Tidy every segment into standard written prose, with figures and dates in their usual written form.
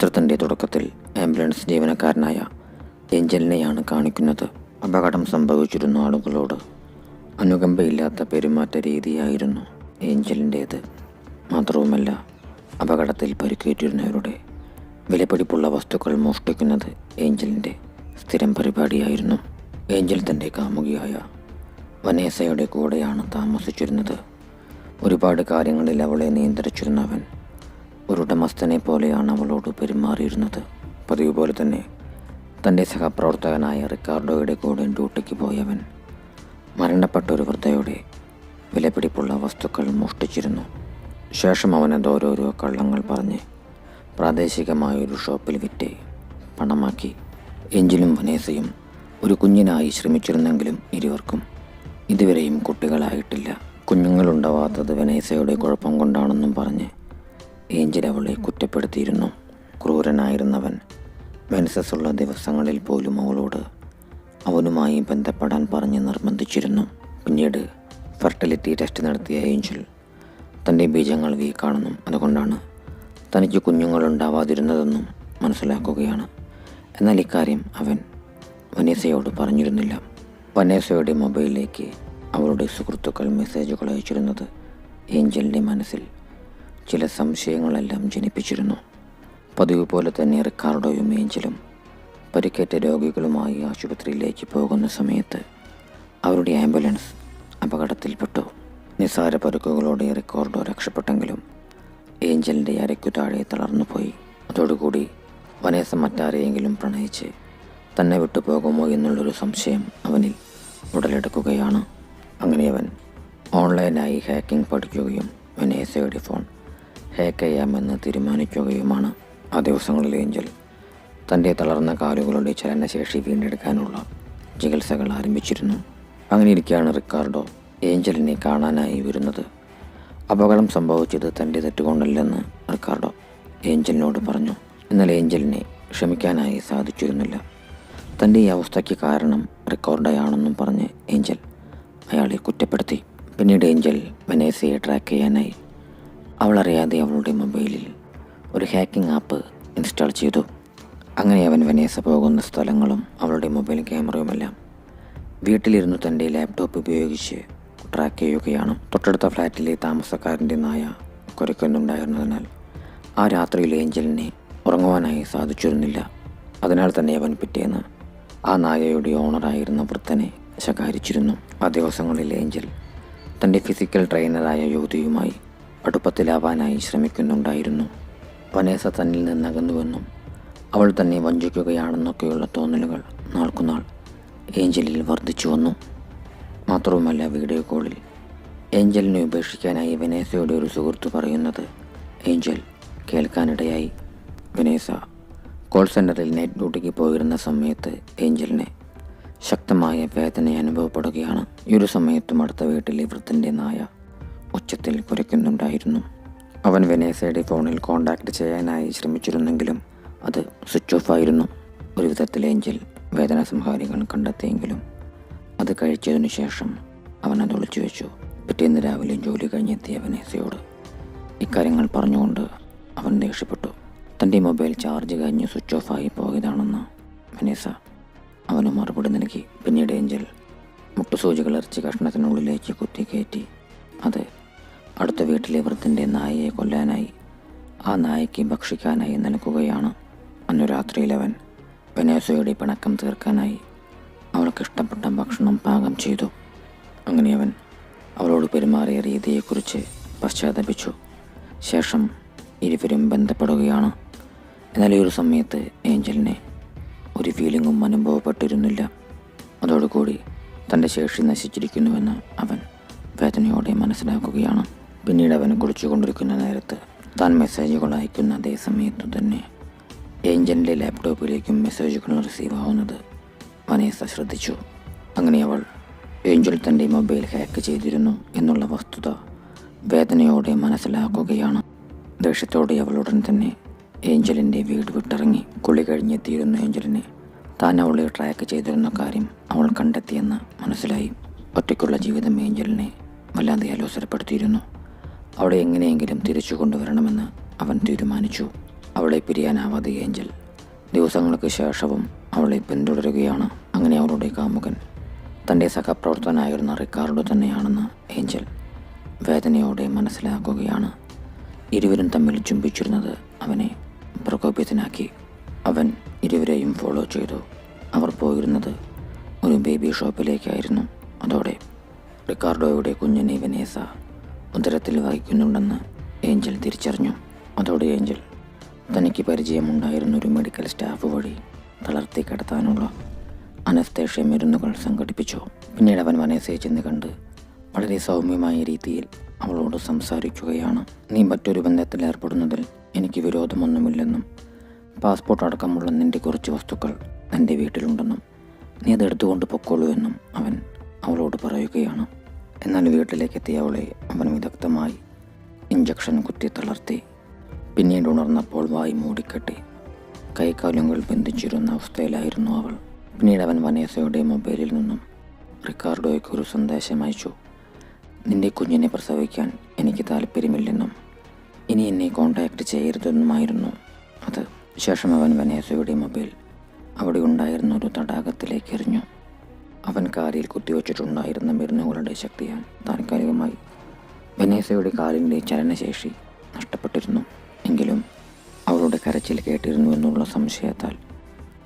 ചിത്രത്തിൻ്റെ തുടക്കത്തിൽ ആംബുലൻസ് ജീവനക്കാരനായ ഏഞ്ചലിനെയാണ് കാണിക്കുന്നത്. അപകടം സംഭവിച്ചിരുന്ന ആളുകളോട് അനുകമ്പയില്ലാത്ത പെരുമാറ്റ രീതിയായിരുന്നു ഏഞ്ചലിൻ്റേത്. മാത്രവുമല്ല, അപകടത്തിൽ പരിക്കേറ്റിരുന്നവരുടെ വിലപിടിപ്പുള്ള വസ്തുക്കൾ മോഷ്ടിക്കുന്നത് ഏഞ്ചലിൻ്റെ സ്ഥിരം പരിപാടിയായിരുന്നു. ഏഞ്ചൽ തൻ്റെ കാമുകിയായ വനേസയുടെ കൂടെയാണ് താമസിച്ചിരുന്നത്. ഒരുപാട് കാര്യങ്ങളിൽ അവളെ നിയന്ത്രിച്ചിരുന്നവൻ ഒരു ഉടമസ്ഥനെ പോലെയാണ് അവളോട് പെരുമാറിയിരുന്നത്. പതിവ് പോലെ തന്നെ തൻ്റെ സഹപ്രവർത്തകനായ റിക്കാർഡോയുടെ കൂടെ ഡ്യൂട്ടിക്ക് പോയവൻ മരണപ്പെട്ട ഒരു വൃദ്ധയുടെ വിലപിടിപ്പുള്ള വസ്തുക്കൾ മോഷ്ടിച്ചിരുന്നു. ശേഷം അവനത് ഓരോരോ കള്ളങ്ങൾ പറഞ്ഞ് പ്രാദേശികമായൊരു ഷോപ്പിൽ വിറ്റ് പണമാക്കി. ഏഞ്ചലും വനേസയും ഒരു കുഞ്ഞിനായി ശ്രമിച്ചിരുന്നെങ്കിലും ഇരുവർക്കും ഇതുവരെയും കുട്ടികളായിട്ടില്ല. കുഞ്ഞുങ്ങളുണ്ടാവാത്തത് വനേസയുടെ കുഴപ്പം കൊണ്ടാണെന്നും പറഞ്ഞ് ഏഞ്ചൽ അവളെ കുറ്റപ്പെടുത്തിയിരുന്നു. ക്രൂരനായിരുന്നവൻ മെൻസസ്സുള്ള ദിവസങ്ങളിൽ പോലും അവളോട് അവനുമായി ബന്ധപ്പെടാൻ പറഞ്ഞ് നിർബന്ധിച്ചിരുന്നു. പിന്നീട് ഫെർട്ടിലിറ്റി ടെസ്റ്റ് നടത്തിയ ഏഞ്ചൽ തൻ്റെ ബീജങ്ങൾ വീക്കാണെന്നും അതുകൊണ്ടാണ് തനിക്ക് കുഞ്ഞുങ്ങളുണ്ടാവാതിരുന്നതെന്നും മനസ്സിലാക്കുകയാണ്. എന്നാൽ ഇക്കാര്യം അവൻ വനേസയോട് പറഞ്ഞിരുന്നില്ല. വനേസയുടെ മൊബൈലിലേക്ക് അവളുടെ സുഹൃത്തുക്കൾ മെസ്സേജുകൾ അയച്ചിരുന്നത് ഏഞ്ചലിൻ്റെ മനസ്സിൽ ചില സംശയങ്ങളെല്ലാം ജനിപ്പിച്ചിരുന്നു. പതിവ് പോലെ തന്നെ റിക്കാർഡോയും ഏഞ്ചലും പരിക്കേറ്റ രോഗികളുമായി ആശുപത്രിയിലേക്ക് പോകുന്ന സമയത്ത് അവരുടെ ആംബുലൻസ് അപകടത്തിൽപ്പെട്ടു. നിസ്സാര പരുക്കുകളോടെ റിക്കാർഡോ രക്ഷപ്പെട്ടെങ്കിലും ഏഞ്ചലിൻ്റെ അരയ്ക്കു താഴെ തളർന്നുപോയി. അതോടുകൂടി വനേസ മറ്റാരെയെങ്കിലും പ്രണയിച്ച് തന്നെ വിട്ടുപോകുമോ എന്നുള്ളൊരു സംശയം അവനിൽ ഉടലെടുക്കുകയാണ്. അങ്ങനെ അവൻ ഓൺലൈനായി ഹാക്കിംഗ് പഠിക്കുകയും വനേസയുടെ ഫോൺ ഹാക്ക് ചെയ്യാമെന്ന് തീരുമാനിക്കുകയുമാണ്. ആ ദിവസങ്ങളിൽ ഏഞ്ചൽ തൻ്റെ തളർന്ന കാലുകളുടെ ചലനശേഷി വീണ്ടെടുക്കാനുള്ള ചികിത്സകൾ ആരംഭിച്ചിരുന്നു. അങ്ങനെ ഇരിക്കെയാണ് റിക്കാർഡോ ഏഞ്ചലിനെ കാണാനായി വരുന്നത്. അപകടം സംഭവിച്ചത് തൻ്റെ തെറ്റുകൊണ്ടല്ലെന്ന് റിക്കാർഡോ ഏഞ്ചലിനോട് പറഞ്ഞു. എന്നാൽ ഏഞ്ചലിനെ ക്ഷമിക്കാനായി സാധിച്ചിരുന്നില്ല. തൻ്റെ ഈ അവസ്ഥയ്ക്ക് കാരണം റിക്കാർഡോയാണെന്നും പറഞ്ഞ് ഏഞ്ചൽ അയാളെ കുറ്റപ്പെടുത്തി. പിന്നീട് ഏഞ്ചൽ വനേസയെ ട്രാക്ക് ചെയ്യാനായി അവളറിയാതെ അവളുടെ മൊബൈലിൽ ഒരു ഹാക്കിംഗ് ആപ്പ് ഇൻസ്റ്റാൾ ചെയ്തു. അങ്ങനെ അവൻ വനേസ പോകുന്ന സ്ഥലങ്ങളും അവളുടെ മൊബൈൽ ക്യാമറയുമെല്ലാം വീട്ടിലിരുന്ന് തൻ്റെ ലാപ്ടോപ്പ് ഉപയോഗിച്ച് ട്രാക്ക് ചെയ്യുകയാണ്. തൊട്ടടുത്ത ഫ്ലാറ്റിലെ താമസക്കാരൻ്റെ നായ കുരയ്ക്കുന്നുണ്ടായിരുന്നതിനാൽ ആ രാത്രിയിൽ ഏഞ്ചലിനെ ഉറങ്ങുവാനായി സാധിച്ചിരുന്നില്ല. അതിനാൽ തന്നെ അവൻ പിറ്റേന്ന് ആ നായയുടെ ഓണറായിരുന്ന വൃദ്ധനെ ശകാരിച്ചിരുന്നു. ആ ദിവസങ്ങളിൽ ഏഞ്ചൽ തൻ്റെ ഫിസിക്കൽ ട്രെയിനറായ യുവതിയുമായി അടുപ്പത്തിലാവാനായി ശ്രമിക്കുന്നുണ്ടായിരുന്നു. വനേസ തന്നിൽ നിന്നകന്നുവെന്നും അവൾ തന്നെ വഞ്ചിക്കുകയാണെന്നൊക്കെയുള്ള തോന്നലുകൾ നാൾക്കുനാൾ ഏഞ്ചലിൽ വർദ്ധിച്ചു വന്നു. മാത്രവുമല്ല, വീഡിയോ കോളിൽ ഏഞ്ചലിനെ ഉപേക്ഷിക്കാനായി വനേസയുടെ ഒരു സുഹൃത്ത് പറയുന്നത് ഏഞ്ചൽ കേൾക്കാനിടയായി. വനേസ കോൾ സെൻ്ററിൽ നൈറ്റ് ഡ്യൂട്ടിക്ക് പോയിരുന്ന സമയത്ത് ഏഞ്ചലിന് ശക്തമായ വേദന അനുഭവപ്പെടുകയാണ്. ഈ ഒരു സമയത്തും അടുത്ത വീട്ടിലെ വൃദ്ധൻ്റെ നായ ഉച്ചത്തിൽ കുരയ്ക്കുന്നുണ്ടായിരുന്നു. അവൻ വനേസയുടെ ഫോണിൽ കോൺടാക്റ്റ് ചെയ്യാനായി ശ്രമിച്ചിരുന്നെങ്കിലും അത് സ്വിച്ച് ഓഫ് ആയിരുന്നു. ഒരു വിധത്തിൽ ഏഞ്ചൽ വേദന സംഹാരികൾ കണ്ടെത്തിയെങ്കിലും അത് കഴിച്ചതിനു ശേഷം അവൻ അത് ഒളിച്ചു വെച്ചു. പിറ്റേന്ന് രാവിലെ ജോലി കഴിഞ്ഞെത്തിയ വനേസയോട് ഇക്കാര്യങ്ങൾ പറഞ്ഞുകൊണ്ട് അവൻ ദേഷ്യപ്പെട്ടു. തൻ്റെ മൊബൈൽ ചാർജ് കഴിഞ്ഞ് സ്വിച്ച് ഓഫായി പോയതാണെന്ന് വനേസ അവന് മറുപടി നൽകി. പിന്നീട് ഏഞ്ചൽ മുട്ടുസൂചികൾ ഇറച്ചി കഷ്ണത്തിനുള്ളിലേക്ക് കുത്തിക്കയറ്റി അത് അടുത്ത വീട്ടിലെ വൃദ്ധൻ്റെ നായയെ കൊല്ലാനായി ആ നായയ്ക്ക് ഭക്ഷിക്കാനായി നൽകുകയാണ്. അന്നു രാത്രിയിൽ അവൻ വനേസയുടെ പിണക്കം തീർക്കാനായി അവൾക്ക് ഇഷ്ടപ്പെട്ട ഭക്ഷണം പാകം ചെയ്തു. അങ്ങനെ അവൻ അവളോട് പെരുമാറിയ രീതിയെക്കുറിച്ച് പശ്ചാത്തപിച്ചു. ശേഷം ഇരുവരും ബന്ധപ്പെടുകയാണ്. എന്നാൽ ഈ ഒരു സമയത്ത് ഏഞ്ചലിനെ ഒരു ഫീലിംഗും അനുഭവപ്പെട്ടിരുന്നില്ല. അതോടുകൂടി തൻ്റെ ശേഷി നശിച്ചിരിക്കുന്നുവെന്ന് അവൻ വേദനയോടെ മനസ്സിലാക്കുകയാണ്. പിന്നീട് അവൻ കുളിച്ചുകൊണ്ടിരിക്കുന്ന നേരത്ത് താൻ മെസ്സേജുകൾ അയക്കുന്ന അതേ സമയത്തു തന്നെ ഏഞ്ചലിൻ്റെ ലാപ്ടോപ്പിലേക്കും മെസ്സേജുകൾ റിസീവ് ആവുന്നത് വനേസ ശ്രദ്ധിച്ചു. അങ്ങനെ അവൾ ഏഞ്ചൽ തൻ്റെ മൊബൈൽ ഹാക്ക് ചെയ്തിരുന്നു എന്നുള്ള വസ്തുത വേദനയോടെ മനസ്സിലാക്കുകയാണ്. ദേഷ്യത്തോടെ അവൾ ഉടൻ തന്നെ ഏഞ്ചലിൻ്റെ വീട് വിട്ടിറങ്ങി. കുളി കഴിഞ്ഞെത്തിയിരുന്ന ഏഞ്ചലിനെ താൻ അവളെ ട്രാക്ക് ചെയ്തിരുന്ന കാര്യം അവൾ കണ്ടെത്തിയെന്ന് മനസ്സിലായി. ഒറ്റയ്ക്കുള്ള ജീവിതം ഏഞ്ചലിനെ വല്ലാതെ അലോസരപ്പെടുത്തിയിരുന്നു. അവളെ എങ്ങനെയെങ്കിലും തിരിച്ചു കൊണ്ടുവരണമെന്ന് അവൻ തീരുമാനിച്ചു. അവളെ പിരിയാനാവാതെ ഏഞ്ചൽ ദിവസങ്ങൾക്ക് ശേഷവും അവളെ പിന്തുടരുകയാണ്. അങ്ങനെ അവളുടെ കാമുകൻ തൻ്റെ സഹപ്രവർത്തകനായിരുന്ന റിക്കാർഡോ തന്നെയാണെന്ന് ഏഞ്ചൽ വേദനയോടെ മനസ്സിലാക്കുകയാണ്. ഇരുവരും തമ്മിൽ ചുംബിച്ചിരുന്നത് അവനെ പ്രകോപിതനാക്കി. അവൻ ഇരുവരെയും ഫോളോ ചെയ്തു. അവർ പോയിരുന്നത് ഒരു ബേബി ഷോപ്പിലേക്കായിരുന്നു. അതോടെ റിക്കാർഡോയുടെ കുഞ്ഞിനെ വെനേസ ഉദരത്തിൽ വഹിക്കുന്നുണ്ടെന്ന് ഏഞ്ചൽ തിരിച്ചറിഞ്ഞു. അതോടെ ഏഞ്ചൽ തനിക്ക് പരിചയമുണ്ടായിരുന്ന ഒരു മെഡിക്കൽ സ്റ്റാഫ് വഴി തളർത്തി കിടത്താനുള്ള അനസ്തേഷ്യ മരുന്നുകൾ സംഘടിപ്പിച്ചു. പിന്നീട് അവൻ വനേസയെ ചെന്ന് കണ്ട് വളരെ സൗമ്യമായ രീതിയിൽ അവളോട് സംസാരിക്കുകയാണ്. നീ മറ്റൊരു ബന്ധത്തിൽ ഏർപ്പെടുന്നതിൽ എനിക്ക് വിരോധമൊന്നുമില്ലെന്നും പാസ്പോർട്ട് അടക്കമുള്ള നിന്റെ കുറച്ച് വസ്തുക്കൾ എൻ്റെ വീട്ടിലുണ്ടെന്നും നീ അതെടുത്തുകൊണ്ട് പൊക്കോളൂ എന്നും അവൻ അവളോട് പറയുകയാണ്. എന്നാൽ വീട്ടിലേക്കെത്തിയ അവളെ അവൻ വിദഗ്ധമായി ഇഞ്ചക്ഷൻ കുത്തി തളർത്തി. പിന്നീട് ഉണർന്നപ്പോൾ വായി മൂടിക്കെട്ടി കൈകാലുകൾ ബന്ധിച്ചിരുന്ന അവസ്ഥയിലായിരുന്നു അവൾ. പിന്നീട് അവൻ വനേസയുടെ മൊബൈലിൽ നിന്നും റിക്കാർഡോയ്ക്ക് ഒരു സന്ദേശം അയച്ചു. നിന്റെ കുഞ്ഞിനെ പ്രസവിക്കാൻ എനിക്ക് താല്പര്യമില്ലെന്നും ഇനി എന്നെ കോൺടാക്റ്റ് ചെയ്യരുതെന്നുമായിരുന്നു അത്. ശേഷം അവൻ വനേസയുടെ മൊബൈൽ അവിടെ ഉണ്ടായിരുന്ന ഒരു തടാകത്തിലേക്ക് എറിഞ്ഞു. അവൻ കാലിൽ കുത്തിവെച്ചിട്ടുണ്ടായിരുന്ന മരുന്നുകളുടെ ശക്തിയാൽ താൽക്കാലികമായി വനേസയുടെ കാലിൻ്റെ ചലനശേഷി നഷ്ടപ്പെട്ടിരുന്നു. എങ്കിലും അവളുടെ കരച്ചിൽ കേട്ടിരുന്നു എന്നുള്ള സംശയത്താൽ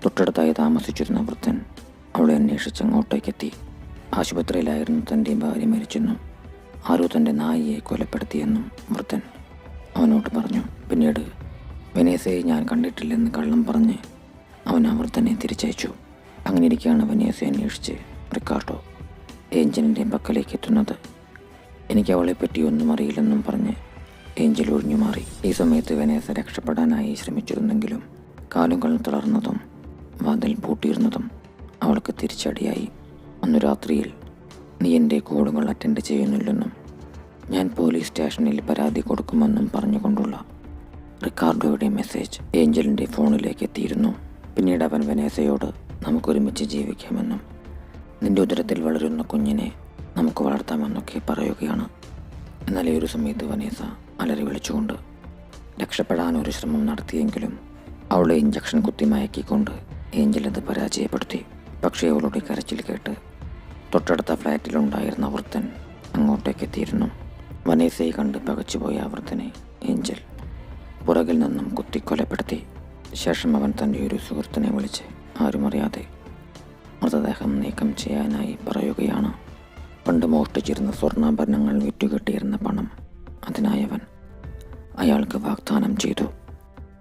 തൊട്ടടുത്തായി താമസിച്ചിരുന്ന വൃദ്ധൻ അവളെ അന്വേഷിച്ച് അങ്ങോട്ടേക്കെത്തി. ആശുപത്രിയിലായിരുന്നു തൻ്റെ ഭാര്യ മരിച്ചെന്നും ആരോ തൻ്റെ നായിയെ കൊലപ്പെടുത്തിയെന്നും വൃദ്ധൻ അവനോട് പറഞ്ഞു. പിന്നീട് വെനേസയെ ഞാൻ കണ്ടിട്ടില്ലെന്ന് കള്ളം പറഞ്ഞ് അവൻ ആ വൃദ്ധനെ തിരിച്ചയച്ചു. അങ്ങനെ ഇരിക്കുകയാണ് വെനേസയെ അന്വേഷിച്ച് റിക്കാർഡോ ഏഞ്ചലിൻ്റെ പക്കലേക്ക് എത്തുന്നത്. എനിക്ക് അവളെപ്പറ്റി ഒന്നും അറിയില്ലെന്നും പറഞ്ഞ് ഏഞ്ചൽ ഒഴിഞ്ഞു മാറി. ഈ സമയത്ത് വെനേസ രക്ഷപ്പെടാനായി ശ്രമിച്ചിരുന്നെങ്കിലും കാലുകൾ തളർന്നതും വാതിൽ പൂട്ടിയിരുന്നതും അവൾക്ക് തിരിച്ചടിയായി. അന്നു രാത്രിയിൽ നീ എൻ്റെ കോളുകൾ അറ്റൻഡ് ചെയ്യുന്നില്ലെന്നും ഞാൻ പോലീസ് സ്റ്റേഷനിൽ പരാതി കൊടുക്കുമെന്നും പറഞ്ഞുകൊണ്ടുള്ള റിക്കാർഡോയുടെ മെസ്സേജ് ഏഞ്ചലിൻ്റെ ഫോണിലേക്ക് എത്തിയിരുന്നു. പിന്നീട് അവൻ വെനേസയോട് നമുക്കൊരുമിച്ച് ജീവിക്കാമെന്നും നിന്റെ ഉദരത്തിൽ വളരുന്ന കുഞ്ഞിനെ നമുക്ക് വളർത്താമെന്നൊക്കെ പറയുകയാണ്. എന്നാൽ ഈ ഒരു സമയത്ത് വനേസ അലറി വിളിച്ചുകൊണ്ട് രക്ഷപ്പെടാൻ ഒരു ശ്രമം നടത്തിയെങ്കിലും അവളെ ഇഞ്ചക്ഷൻ കുത്തി മയക്കിക്കൊണ്ട് ഏഞ്ചൽ അത് പരാജയപ്പെടുത്തി. പക്ഷേ അവളുടെ കരച്ചിൽ കേട്ട് തൊട്ടടുത്ത ഫ്ലാറ്റിലുണ്ടായിരുന്ന വൃദ്ധൻ അങ്ങോട്ടേക്ക് എത്തിയിരുന്നു. വനേസയെ കണ്ട് പകച്ചുപോയ ആ വൃദ്ധനെ ഏഞ്ചൽ പുറകിൽ നിന്നും കുത്തിക്കൊലപ്പെടുത്തി. ശേഷം അവൻ തൻ്റെ ഒരു സുഹൃത്തിനെ വിളിച്ച് ആരുമറിയാതെ മൃതദേഹം നീക്കം ചെയ്യാനായി പറയുകയാണ്. പണ്ട് മോഷ്ടിച്ചിരുന്ന സ്വർണ്ണാഭരണങ്ങൾ വിറ്റുകെട്ടിയിരുന്ന പണം അതിനായി അവൻ അയാൾക്ക് വാഗ്ദാനം ചെയ്തു.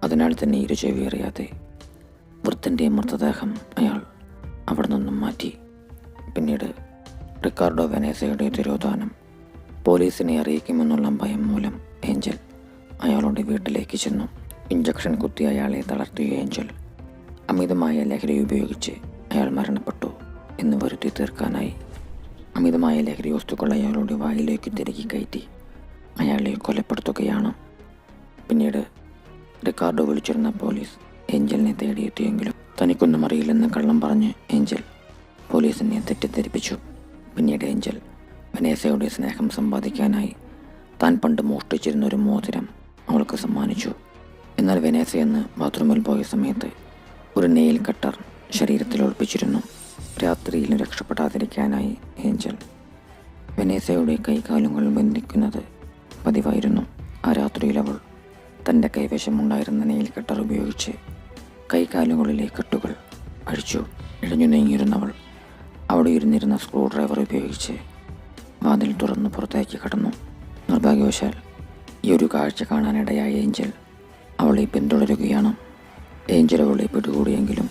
അതിനാൽ തന്നെ ഇരുചെവിയറിയാതെ വൃദ്ധൻ്റെ മൃതദേഹം അയാൾ അവിടെ നിന്നും മാറ്റി. പിന്നീട് റിക്കാർഡോ വെനേസയുടെ തിരോധാനം പോലീസിനെ അറിയിക്കുമെന്നുള്ള ഭയം മൂലം ഏഞ്ചൽ അയാളുടെ വീട്ടിലേക്ക് ചെന്നു. ഇഞ്ചക്ഷൻ കുത്തി അയാളെ തളർത്തിയ ഏഞ്ചൽ അമിതമായ ലഹരി ഉപയോഗിച്ച് അയാൾ മരണപ്പെട്ടു എന്ന് വരുത്തി തീർക്കാനായി അമിതമായ ലഹരി വസ്തുക്കൾ അയാളുടെ വായിലേക്ക് തിരികെ കയറ്റി അയാളെ കൊലപ്പെടുത്തുകയാണ്. പിന്നീട് റിക്കാർഡോ വിളിച്ചിരുന്ന പോലീസ് ഏഞ്ചലിനെ തേടിയെത്തിയെങ്കിലും തനിക്കൊന്നും അറിയില്ലെന്ന് കള്ളം പറഞ്ഞ് ഏഞ്ചൽ പോലീസിനെ തെറ്റിദ്ധരിപ്പിച്ചു. പിന്നീട് ഏഞ്ചൽ വെനേസയുടെ സ്നേഹം സമ്പാദിക്കാനായി താൻ പണ്ട് മോഷ്ടിച്ചിരുന്ന ഒരു മോതിരം അവൾക്ക് സമ്മാനിച്ചു. എന്നാൽ വെനേസയെന്ന് ബാത്റൂമിൽ പോയ സമയത്ത് ഒരു നെയിൽ കട്ടർ ശരീരത്തിൽ ഒളിപ്പിച്ചിരുന്നു. രാത്രിയിൽ രക്ഷപ്പെടാതിരിക്കാനായി ഏഞ്ചൽ വെനേസയുടെ കൈകാലുകൾ ബന്ധിക്കുന്നത് പതിവായിരുന്നു. ആ രാത്രിയിൽ അവൾ തൻ്റെ കൈവശമുണ്ടായിരുന്ന നെയിൽ കട്ടർ ഉപയോഗിച്ച് കൈകാലുകളിലെ കെട്ടുകൾ അഴിച്ചു. ഇഴഞ്ഞു നീങ്ങിയിരുന്നവൾ അവിടെ ഇരുന്നിരുന്ന സ്ക്രൂ ഡ്രൈവർ ഉപയോഗിച്ച് വാതിൽ തുറന്ന് പുറത്തേക്ക് കടന്നു. നിർഭാഗ്യവശാൽ ഈ ഒരു കാഴ്ച കാണാനിടയായ ഏഞ്ചൽ അവളെ പിന്തുടരുകയാണ്. ഏഞ്ചൽ അവളെ പിടികൂടിയെങ്കിലും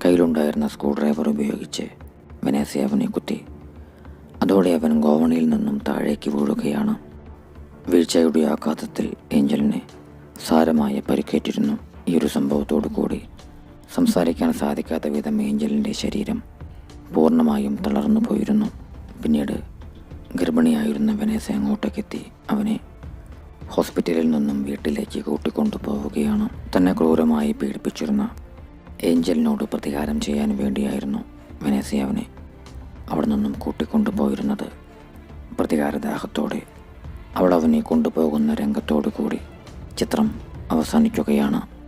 കയ്യിലുണ്ടായിരുന്ന സ്ക്രൂ ഡ്രൈവർ ഉപയോഗിച്ച് വെനേസയെ അവനെ കുത്തി. അതോടെ അവൻ ഗോവണിയിൽ നിന്നും താഴേക്ക് വീഴുകയാണ്. വീഴ്ചയുടെ ആഘാതത്തിൽ ഏഞ്ചലിന് സാരമായ പരിക്കേറ്റിരുന്നു. ഈ ഒരു സംഭവത്തോടു കൂടി സംസാരിക്കാൻ സാധിക്കാത്ത വിധം ഏഞ്ചലിൻ്റെ ശരീരം പൂർണ്ണമായും തളർന്നു പോയിരുന്നു. പിന്നീട് ഗർഭിണിയായിരുന്ന വെനേസ അങ്ങോട്ടേക്കെത്തി അവനെ ഹോസ്പിറ്റലിൽ നിന്നും വീട്ടിലേക്ക് കൂട്ടിക്കൊണ്ടു പോവുകയാണ്. തന്നെ ക്രൂരമായി പീഡിപ്പിച്ചിരുന്ന ഏഞ്ചലിനോട് പ്രതികാരം ചെയ്യാൻ വേണ്ടിയായിരുന്നു വെനേസ അവനെ അവിടെ നിന്നും കൂട്ടിക്കൊണ്ടുപോയിരുന്നത്. പ്രതികാരദാഹത്തോടെ അവൾ അവനെ കൊണ്ടുപോകുന്ന രംഗത്തോടു കൂടി ചിത്രം അവസാനിക്കുകയാണ്.